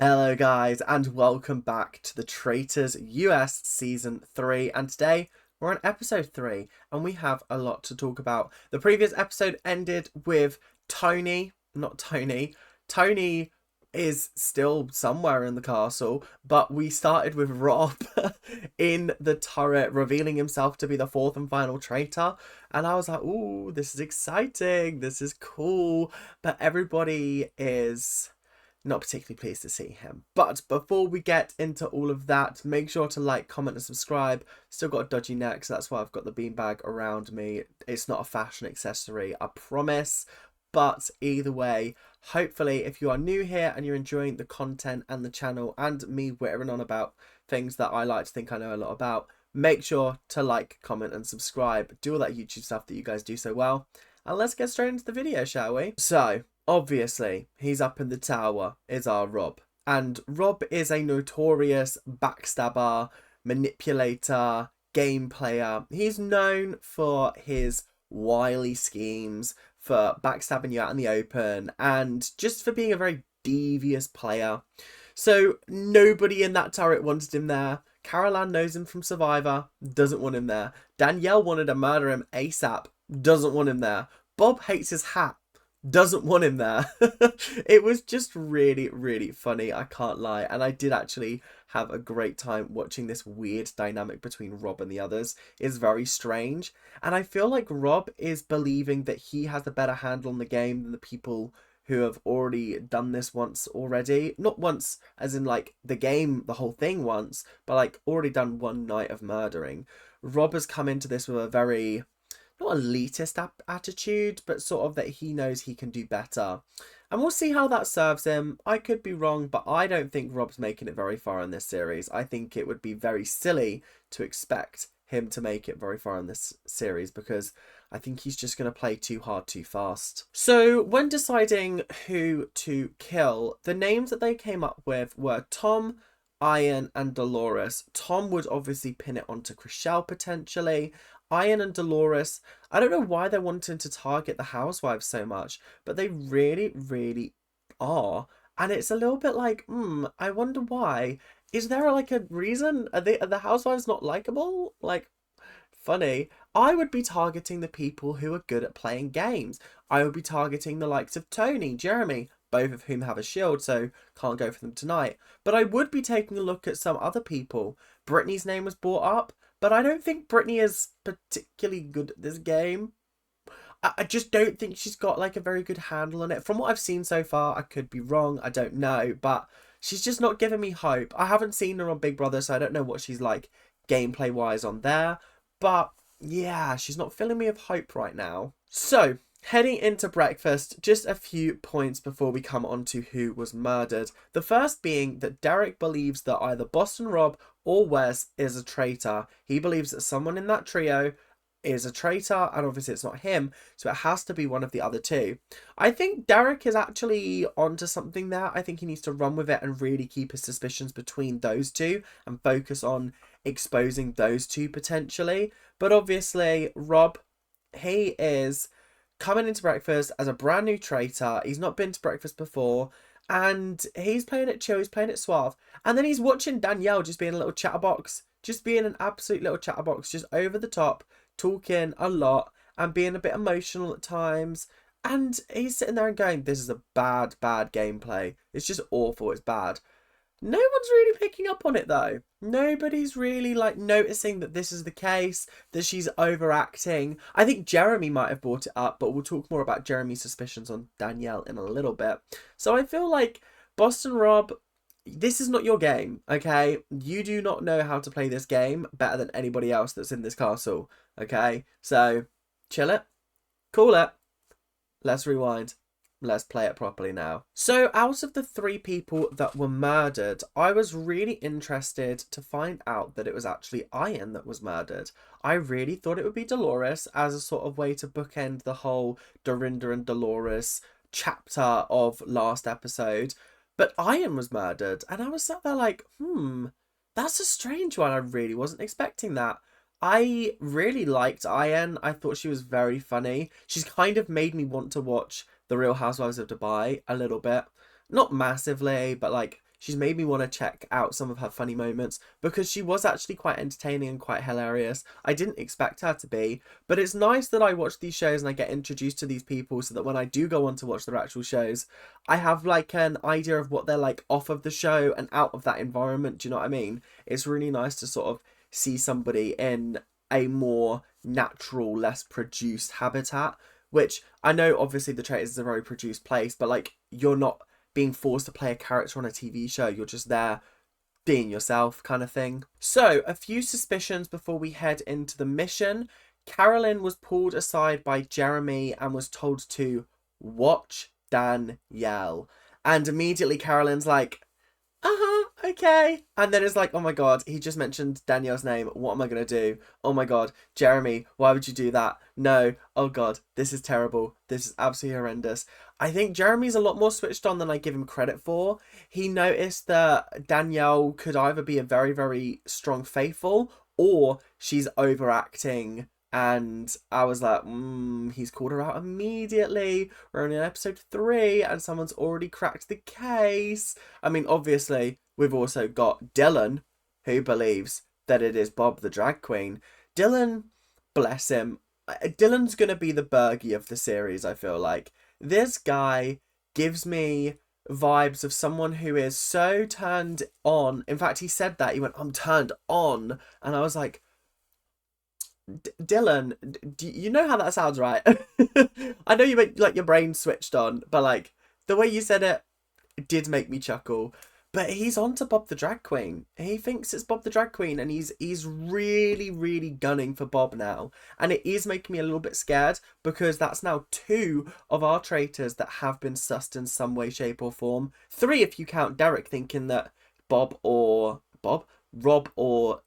Hello guys and welcome back to the Traitors US Season 3, and today we're on episode 3 and we have a lot to talk about. The previous episode ended with Tony is still somewhere in the castle, but we started with Rob in the turret revealing himself to be the fourth and final traitor, and I was like, ooh, this is exciting, this is cool, but everybody is not particularly pleased to see him. But before we get into all of that, make sure to like, comment and subscribe. Still got a dodgy neck, so that's why I've got the beanbag around me. It's not a fashion accessory, I promise. But either way, hopefully if you are new here and you're enjoying the content and the channel and me whittering on about things that I like to think I know a lot about, make sure to like, comment and subscribe. Do all that YouTube stuff that you guys do so well. And let's get straight into the video, shall we? So, obviously, he's up in the tower, is our Rob. And Rob is a notorious backstabber, manipulator, game player. He's known for his wily schemes, for backstabbing you out in the open, and just for being a very devious player. So nobody in that turret wanted him there. Caroline knows him from Survivor, doesn't want him there. Danielle wanted to murder him ASAP, doesn't want him there. Bob hates his hat, doesn't want him there. It was just really funny, I can't lie, and I did actually have a great time watching this weird dynamic between Rob and the others. It's very strange, and I feel like Rob is believing that he has a better handle on the game than the people who have already done this once already. Not once as in like the game, the whole thing once, but like already done one night of murdering. Rob has come into this with a very, not elitist attitude, but sort of that he knows he can do better. And we'll see how that serves him. I could be wrong, but I don't think Rob's making it very far in this series. I think it would be very silly to expect him to make it very far in this series, because I think he's just going to play too hard too fast. So when deciding who to kill, the names that they came up with were Tom, Ayan and Dolores. Tom would obviously pin it onto Chriselle potentially. Ayan and Dolores, I don't know why they're wanting to target the housewives so much, but they really are. And it's a little bit like, I wonder why. Is there like a reason? Are the housewives not likable? Like, funny. I would be targeting the people who are good at playing games. I would be targeting the likes of Tony, Jeremy, both of whom have a shield, so can't go for them tonight. But I would be taking a look at some other people. Brittany's name was brought up, but I don't think Brittany is particularly good at this game. I just don't think she's got like a very good handle on it. From what I've seen so far, I could be wrong, I don't know, but she's just not giving me hope. I haven't seen her on Big Brother, so I don't know what she's like gameplay wise on there, but yeah, she's not filling me with hope right now. So heading into breakfast, just a few points before we come on to who was murdered. The first being that Derek believes that either Boston Rob or Wes is a traitor. He believes that someone in that trio is a traitor, and obviously it's not him, so it has to be one of the other two. I think Derek is actually onto something there. I think he needs to run with it and really keep his suspicions between those two and focus on exposing those two potentially. But obviously Rob, he is coming into breakfast as a brand new traitor. He's not been to breakfast before, and he's playing it chill, he's playing it suave, and then he's watching Danielle just being a little chatterbox, just being an absolute little chatterbox, just over the top, talking a lot and being a bit emotional at times. And he's sitting there and going, this is a bad gameplay, it's just awful, it's bad. No one's really picking up on it though. Nobody's really like noticing that this is the case, that she's overacting. I think Jeremy might have brought it up, but we'll talk more about Jeremy's suspicions on Danielle in a little bit. So I feel like Boston Rob, this is not your game, okay? You do not know how to play this game better than anybody else that's in this castle, okay? So chill it, cool it, let's rewind. Let's play it properly now. So out of the 3 people that were murdered, I was really interested to find out that it was actually Ayan that was murdered. I really thought it would be Dolores as a sort of way to bookend the whole Dorinda and Dolores chapter of last episode. But Ayan was murdered, and I was sat there like, that's a strange one. I really wasn't expecting that. I really liked Ayan. I thought she was very funny. She's kind of made me want to watch The Real Housewives of Dubai a little bit. Not massively, but like She's made me want to check out some of her funny moments because she was actually quite entertaining and quite hilarious. I didn't expect her to be, but it's nice that I watch these shows and I get introduced to these people so that when I do go on to watch their actual shows, I have like an idea of what they're like off of the show and out of that environment. Do you know what I mean? It's really nice to sort of see somebody in a more natural, less produced habitat, which I know obviously the Traitors is a very produced place, but like you're not being forced to play a character on a TV show, you're just there being yourself kind of thing. So a few suspicions before we head into the mission. Carolyn was pulled aside by Jeremy and was told to watch Danielle, and immediately Carolyn's like, okay. And then it's like, oh my god, he just mentioned Danielle's name. What am I going to do? Oh my god, Jeremy, why would you do that? No. Oh god, this is terrible. This is absolutely horrendous. I think Jeremy's a lot more switched on than I give him credit for. He noticed that Danielle could either be a very, very strong faithful or she's overacting. And I was like, he's called her out immediately. We're only on episode 3 and someone's already cracked the case. I mean, obviously, we've also got Dylan, who believes that it is Bob the drag queen. Dylan, bless him. Dylan's going to be the Bergie of the series, I feel like. This guy gives me vibes of someone who is so turned on. In fact, he said that. He went, I'm turned on. And I was like, Dylan, do you know how that sounds, right? I know you make like your brain switched on, but like the way you said it did make me chuckle. But he's on to Bob the drag queen. He thinks it's Bob the drag queen, and he's really, really gunning for Bob now. And it is making me a little bit scared because that's now 2 of our traitors that have been sussed in some way, shape, or form. 3 if you count Derek thinking that Rob or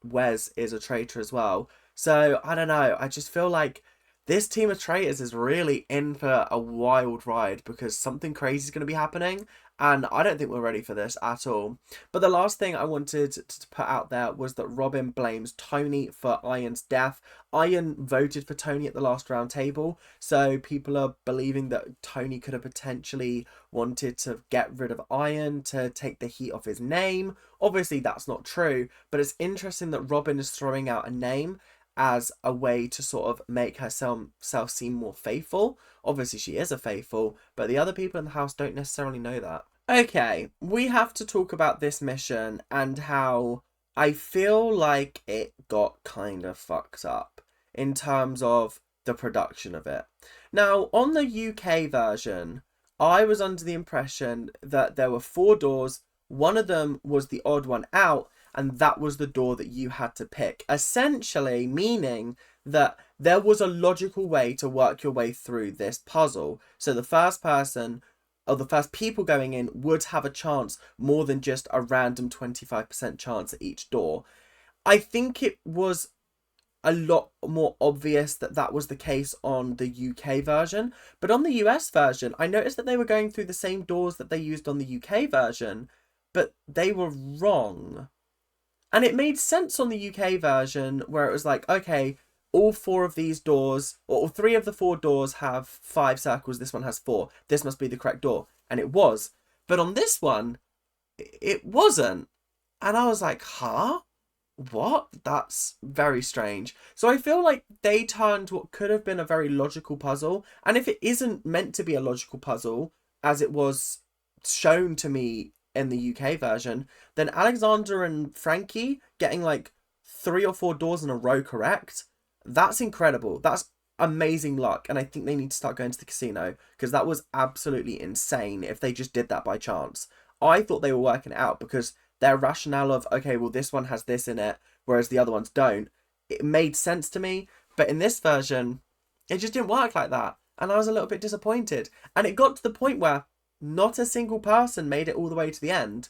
Wes is a traitor as well. So, I don't know, I just feel like this team of traitors is really in for a wild ride because something crazy is going to be happening, and I don't think we're ready for this at all. But the last thing I wanted to put out there was that Robin blames Tony for Ayan's death. Ayan voted for Tony at the last round table, so people are believing that Tony could have potentially wanted to get rid of Ayan to take the heat off his name. Obviously, that's not true, but it's interesting that Robin is throwing out a name as a way to sort of make herself seem more faithful. Obviously, she is a faithful, but the other people in the house don't necessarily know that. Okay, we have to talk about this mission and how I feel like it got kind of fucked up in terms of the production of it. Now, on the UK version, I was under the impression that there were 4 doors. One of them was the odd one out, and that was the door that you had to pick. Essentially meaning that there was a logical way to work your way through this puzzle. So the first person, or the first people going in, would have a chance more than just a random 25% chance at each door. I think it was a lot more obvious that that was the case on the UK version. But on the US version, I noticed that they were going through the same doors that they used on the UK version, but they were wrong. And it made sense on the UK version where it was like, okay, all 4 of these doors, or 3 of the 4 doors have 5 circles. This one has 4. This must be the correct door. And it was. But on this one, it wasn't. And I was like, huh? What? That's very strange. So I feel like they turned what could have been a very logical puzzle. And if it isn't meant to be a logical puzzle, as it was shown to me in the UK version, then Alexander and Frankie getting like 3 or 4 doors in a row correct, that's incredible. That's amazing luck. And I think they need to start going to the casino because that was absolutely insane if they just did that by chance. I thought they were working it out because their rationale of, okay, well, this one has this in it, whereas the other ones don't, it made sense to me. But in this version, it just didn't work like that. And I was a little bit disappointed. And it got to the point where not a single person made it all the way to the end.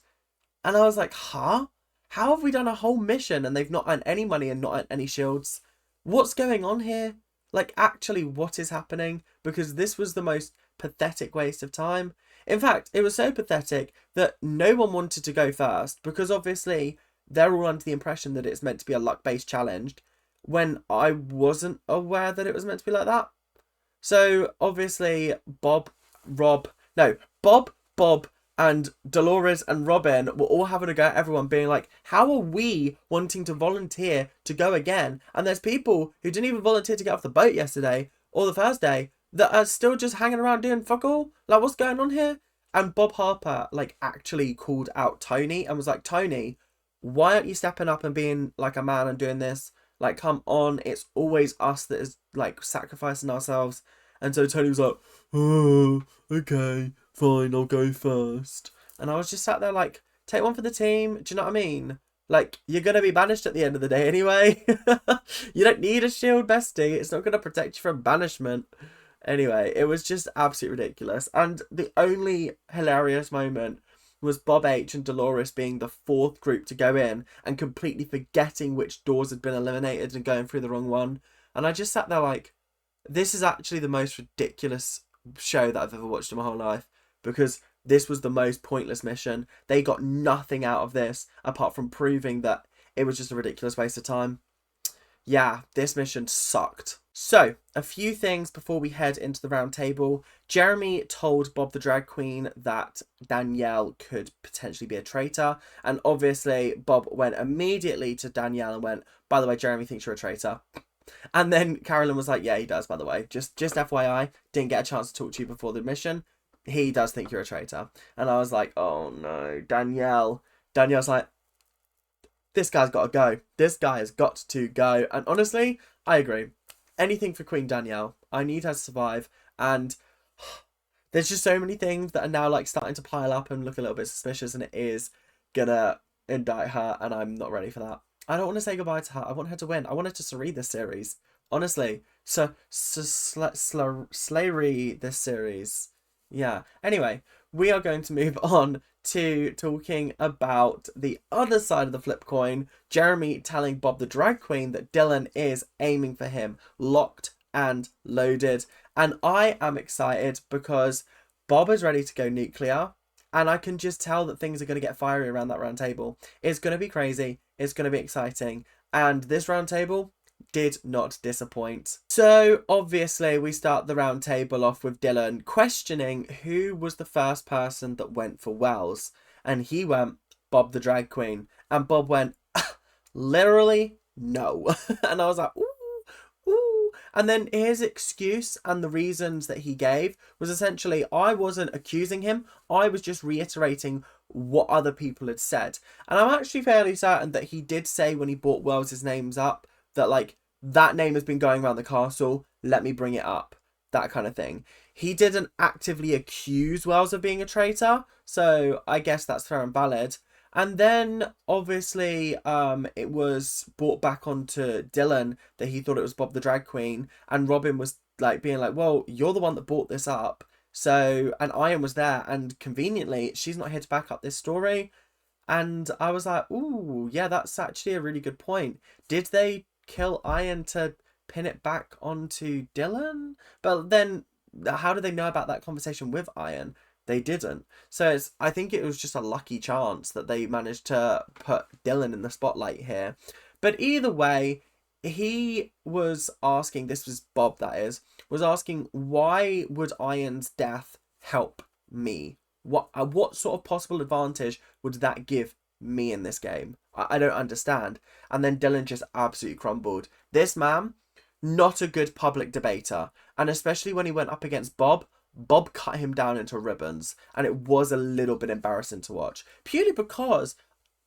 And I was like, huh? How have we done a whole mission and they've not earned any money and not earned any shields? What's going on here? Like, actually, what is happening? Because this was the most pathetic waste of time. In fact, it was so pathetic that no one wanted to go first because obviously they're all under the impression that it's meant to be a luck-based challenge when I wasn't aware that it was meant to be like that. So obviously Bob, And Dolores and Robin were all having a go at everyone, being like, how are we wanting to volunteer to go again? And there's people who didn't even volunteer to get off the boat yesterday or the first day that are still just hanging around doing fuck all. Like, what's going on here? And Bob Harper, like, actually called out Tony and was like, Tony, why aren't you stepping up and being like a man and doing this? Like, come on, it's always us that is, like, sacrificing ourselves. And so Tony was like, oh, okay, fine, I'll go first. And I was just sat there like, take one for the team. Do you know what I mean? Like, you're going to be banished at the end of the day anyway. You don't need a shield, bestie. It's not going to protect you from banishment. Anyway, it was just absolutely ridiculous. And the only hilarious moment was Bob H and Dolores being the fourth group to go in and completely forgetting which doors had been eliminated and going through the wrong one. And I just sat there like, this is actually the most ridiculous show that I've ever watched in my whole life, because this was the most pointless mission. They got nothing out of this apart from proving that it was just a ridiculous waste of time. Yeah, this mission sucked. So, a few things before we head into the round table. Jeremy told Bob the Drag Queen that Danielle could potentially be a traitor. And obviously, Bob went immediately to Danielle and went, by the way, Jeremy thinks you're a traitor. And then Carolyn was like, yeah, he does, by the way. Just FYI, didn't get a chance to talk to you before the mission. He does think you're a traitor. And I was like, oh no, Danielle. Danielle's like, this guy's got to go. This guy has got to go. And honestly, I agree. Anything for Queen Danielle. I need her to survive. And there's just so many things that are now like starting to pile up and look a little bit suspicious. And it is gonna indict her. And I'm not ready for that. I don't want to say goodbye to her. I want her to win. I want her to read this series. Honestly. Slayery this series. Yeah. Anyway, we are going to move on to talking about the other side of the flip coin. Jeremy telling Bob the Drag Queen that Dylan is aiming for him, locked and loaded. And I am excited because Bob is ready to go nuclear. And I can just tell that things are going to get fiery around that round table. It's going to be crazy. It's going to be exciting. And this round table did not disappoint. So obviously we start the round table off with Dylan questioning who was the first person that went for Wells. And he went, Bob the Drag Queen. And Bob went, literally no. And I was like, ooh. And then his excuse and the reasons that he gave was essentially, I wasn't accusing him. I was just reiterating what other people had said. And I'm actually fairly certain that he did say when he brought Wells' names up that, like, that name has been going around the castle, let me bring it up. That kind of thing. He didn't actively accuse Wells of being a traitor, so I guess that's fair and valid. And then, obviously, it was brought back onto Dylan that he thought it was Bob the Drag Queen. And Robin was, like, being like, well, you're the one that brought this up. So, and Ayan was there. And conveniently, she's not here to back up this story. And I was like, ooh, yeah, that's actually a really good point. Did they kill Ayan to pin it back onto Dylan? But then, how did they know about that conversation with Ayan? They didn't. So I think it was just a lucky chance that they managed to put Dylan in the spotlight here. But either way, he was asking, this was Bob that is, was asking, why would Ayan's death help me? What sort of possible advantage would that give me in this game? I don't understand. And then Dylan just absolutely crumbled. This man, not a good public debater. And especially when he went up against Bob cut him down into ribbons, and it was a little bit embarrassing to watch, purely because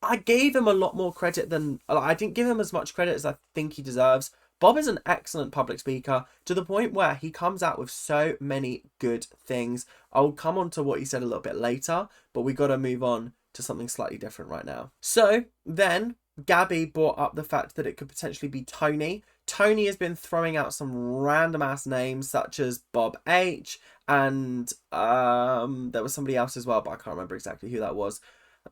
I gave him a lot more credit than, I didn't give him as much credit as I think he deserves. Bob is an excellent public speaker to the point where he comes out with so many good things. I'll come on to what he said a little bit later, but we got to move on to something slightly different right now. So then Gabby brought up the fact that it could potentially be Tony. Tony has been throwing out some random ass names such as Bob H, and there was somebody else as well, but I can't remember exactly who that was.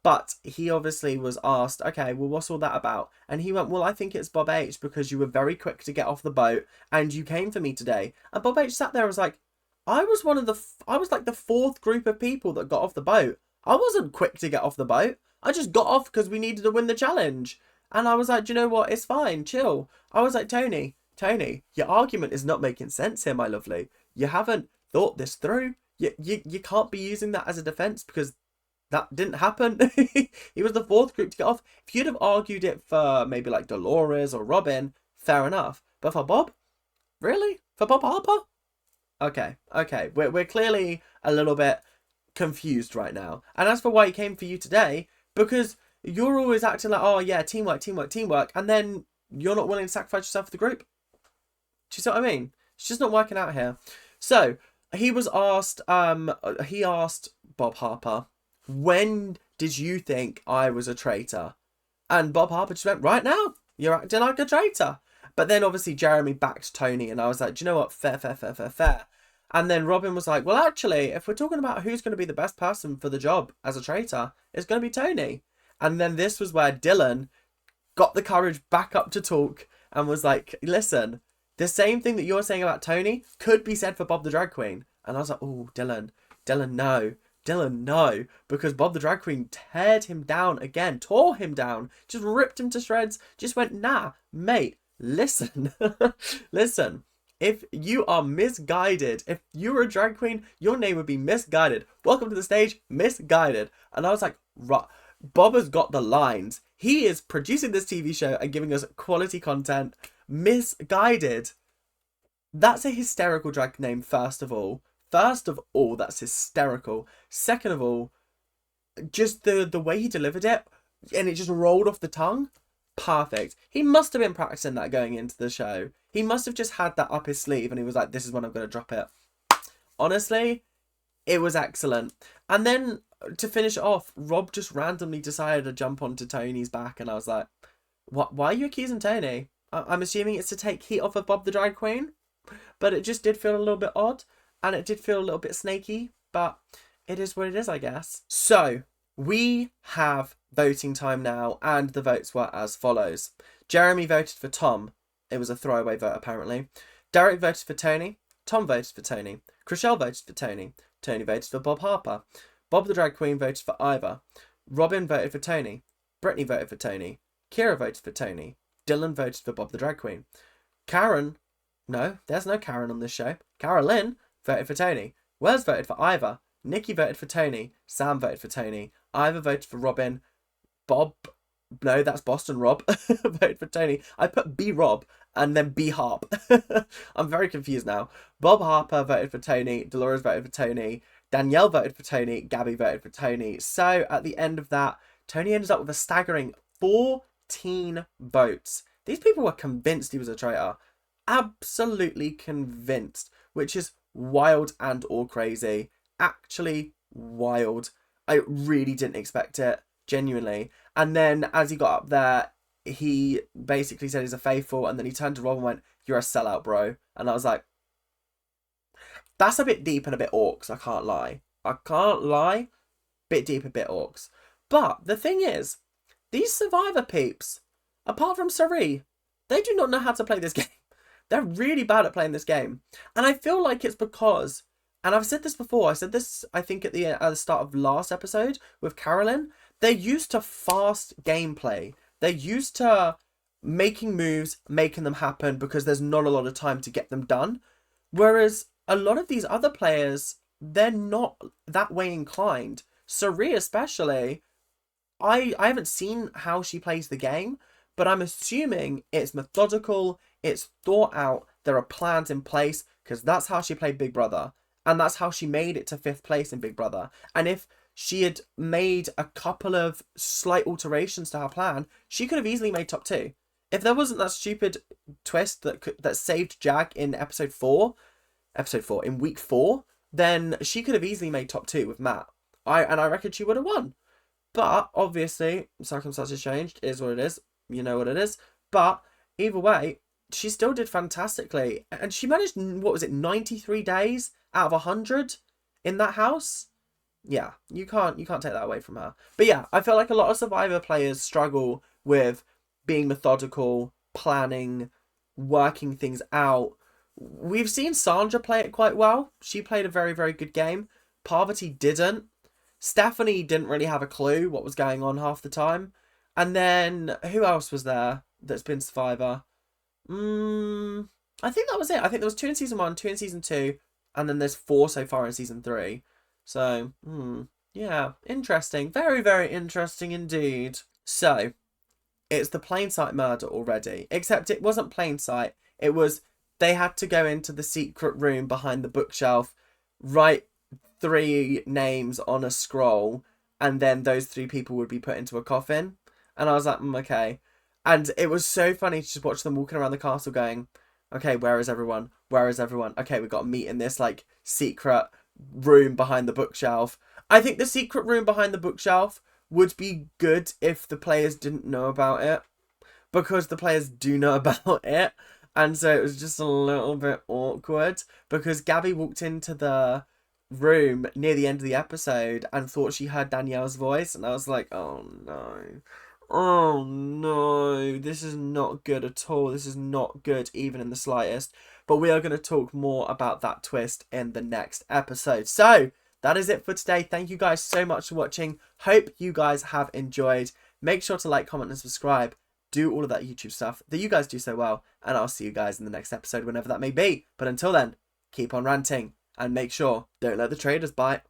But he obviously was asked, okay, well, what's all that about? And he went, well, I think it's Bob H because you were very quick to get off the boat and you came for me today. And Bob H sat there and was like, I was like the fourth group of people that got off the boat. I wasn't quick to get off the boat. I just got off because we needed to win the challenge. And I was like, do you know what? It's fine. Chill. I was like, Tony, your argument is not making sense here, my lovely. You haven't thought this through. You can't be using that as a defense because That didn't happen. He was the fourth group to get off. If you'd have argued it for maybe like Dolores or Robin, fair enough. But for Bob, really? For Bob Harper? Okay, okay. We're clearly a little bit confused right now. And as for why he came for you today, because you're always acting like, oh yeah, teamwork, teamwork, teamwork, and then you're not willing to sacrifice yourself for the group. Do you see what I mean? It's just not working out here. So he was asked, he asked Bob Harper, when did you think I was a traitor? And Bob Harper just went, right now, you're acting like a traitor. But then obviously Jeremy backed Tony, and I was like, do you know what? Fair, fair, fair, fair, fair. And then Robin was like, well, actually, if we're talking about who's going to be the best person for the job as a traitor, it's going to be Tony. And then this was where Dylan got the courage back up to talk and was like, listen, the same thing that you're saying about Tony could be said for Bob the Drag Queen. And I was like, oh, Dylan, no. Dylan, no. Because Bob the Drag Queen teared him down again, tore him down, just ripped him to shreds, just went, nah, mate, listen, listen. If you are misguided, if you were a drag queen, your name would be Misguided. Welcome to the stage, Misguided. And I was like, right, Bob has got the lines. He is producing this TV show and giving us quality content. Misguided. That's a hysterical drag name, first of all. First of all, that's hysterical. Second of all, just the way he delivered it, and it just rolled off the tongue. Perfect. He must have been practicing that going into the show. He must have just had that up his sleeve and he was like, this is when I'm going to drop it. Honestly, it was excellent. And then to finish it off, Rob just randomly decided to jump onto Tony's back, and I was like, what? Why are you accusing Tony? I'm assuming it's to take heat off of Bob the Drag Queen. But it just did feel a little bit odd, and it did feel a little bit snaky, but it is what it is, I guess. So we have voting time now, and the votes were as follows. Jeremy voted for Tom. It was a throwaway vote, apparently. Derek voted for Tony. Tom voted for Tony. Chriselle voted for Tony. Tony voted for Bob Harper. Bob the Drag Queen voted for Ivor. Robin voted for Tony. Brittany voted for Tony. Kira voted for Tony. Dylan voted for Bob the Drag Queen. Karen, no, there's no Karen on this show. Carolyn voted for Tony. Wes voted for Ivor. Nikki voted for Tony. Sam voted for Tony. Ivor voted for Robin. Bob, no, that's Boston Rob, voted for Tony. I put B Rob and then B Harp. I'm very confused now. Bob Harper voted for Tony. Dolores voted for Tony. Danielle voted for Tony. Gabby voted for Tony. So at the end of that, Tony ended up with a staggering 14 votes. These people were convinced he was a traitor. Absolutely convinced, which is wild and all crazy. Actually wild. I really didn't expect it, genuinely. And then as he got up there, he basically said he's a faithful, and then he turned to Rob and went, you're a sellout, bro. And I was like, that's a bit deep and a bit orcs, I can't lie. I can't lie. Bit deep, a bit orcs. But the thing is, these Survivor peeps, apart from Sari, they do not know how to play this game. They're really bad at playing this game. And I feel like it's because, and I've said this before, I said this, I think, at the start of last episode with Carolyn, they're used to fast gameplay. They're used to making moves, making them happen, because there's not a lot of time to get them done. Whereas a lot of these other players, they're not that way inclined. Sari especially, I haven't seen how she plays the game, but I'm assuming it's methodical, it's thought out, there are plans in place, because that's how she played Big Brother. And that's how she made it to 5th place in Big Brother. And if she had made a couple of slight alterations to her plan, she could have easily made top 2. If there wasn't that stupid twist that saved Jag in episode 4, in week 4, then she could have easily made top 2 with Matt. I reckon she would have won. But obviously, circumstances changed, is what it is. You know what it is. But either way, she still did fantastically. And she managed, what was it, 93 days out of 100 in that house? Yeah, you can't take that away from her. But yeah, I feel like a lot of Survivor players struggle with being methodical, planning, working things out. We've seen Sandra play it quite well. She played a very, very good game. Parvati didn't. Stephanie didn't really have a clue what was going on half the time. And then, who else was there that's been Survivor? I think that was it. I think there was 2 in season 1, 2 in season 2, and then there's 4 so far in season 3. So, Yeah, interesting. Very, very interesting indeed. So, it's the plain sight murder already. Except it wasn't plain sight. It was they had to go into the secret room behind the bookshelf, write 3 names on a scroll, and then those 3 people would be put into a coffin. And I was like, okay. And it was so funny to just watch them walking around the castle going, okay, where is everyone? Where is everyone? Okay, we've got to meet in this like secret room behind the bookshelf. I think the secret room behind the bookshelf would be good if the players didn't know about it, because the players do know about it. And so it was just a little bit awkward because Gabby walked into the room near the end of the episode and thought she heard Danielle's voice. And I was like, oh no. Oh no. This is not good at all. This is not good, even in the slightest. But we are going to talk more about that twist in the next episode. So that is it for today. Thank you guys so much for watching. Hope you guys have enjoyed. Make sure to like, comment, and subscribe. Do all of that YouTube stuff that you guys do so well. And I'll see you guys in the next episode, whenever that may be. But until then, keep on ranting. And make sure, don't let the traitors bite.